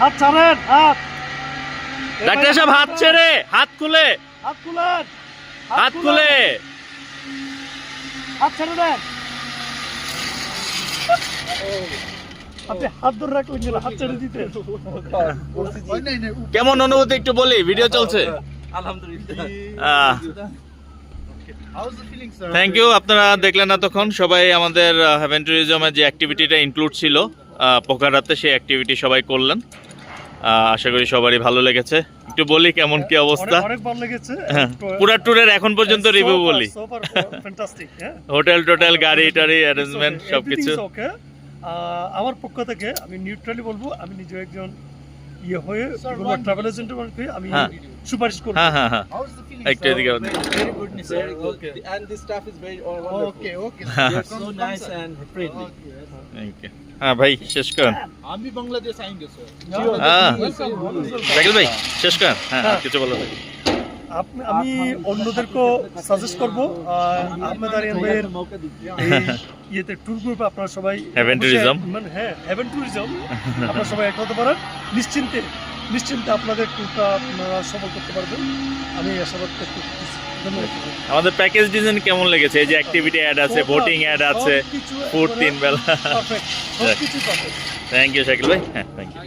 হাত ছাড়েন, হাত। ডাক্তার সাহেব হাত ছেড়ে, হাত খুলে, হাত খুলেন, হাত খুলে। হাত ছেড়ে দেন। আপনি হাত ধরে রাখলেন কেন? হাত ছেড়ে দিতে। কেমন অনুভূতি একটু বলি, ভিডিও চলছে। Thank you. আপনারা দেখলেন এতক্ষণ সবাই আমাদের হেভেন ট্যুরিজমের যে অ্যাক্টিভিটিটা ইনক্লুড ছিল পোখারাতে, সেই অ্যাক্টিভিটি সবাই করলেন। আশা করি সবারই ভালো লেগেছে। একটু বলি কেমন কি অবস্থা। অনেক ভালো লেগেছে। পুরা ট্যুরের এখন পর্যন্ত রিভিউ বলি। ফ্যান্টাস্টিক। হোটেল টোটেল, গাড়ি টাড়ি অ্যারেঞ্জমেন্ট সবকিছু। আমার পক্ষ থেকে আমি নিউট্রালি বলবো, আমি নিজে একজন ইয়ে হয়ে ট্রাভেল এজেন্ট হয়ে আমি সুপারিশ করব। হ্যাঁ হ্যাঁ হ্যাঁ, একটু এদিকে Very good, very good. And the staff is very wonderful. Okay. So nice and friendly. Thank you. হ্যাঁ ভাই শেষ করেন। আমি বাংলাদেশ আইঙ্গে স্যার। হ্যাঁ জাকির ভাই শেষ করেন। হ্যাঁ আর কিছু বলো ভাই। আমি অন্যদেরকেও সাজেস্ট করবো আহমেদ আরিয়ান ভাইয়ের এই ইয়েতে ট্যুর গ্রুপে আপনারা সবাই হেভেন ট্যুরিজম, মানে হ্যাঁ হেভেন ট্যুরিজম আপনারা সবাই এক হতে পারেন। নিশ্চিন্তে আপনাদের ট্যুরটা আপনারা সফল করতে পারবেন, আমি আশাবাদ করতেছি। ধন্যবাদ। আমাদের প্যাকেজ ডিজাইন কেমন লেগেছে? এই যে অ্যাক্টিভিটি অ্যাড আছে, ভোটিং অ্যাড আছে, ফুড 3 বেলা। পারফেক্ট, সবকিছু পারফেক্ট। থ্যাংক ইউ শাকিল ভাই। হ্যাঁ থ্যাংক ইউ।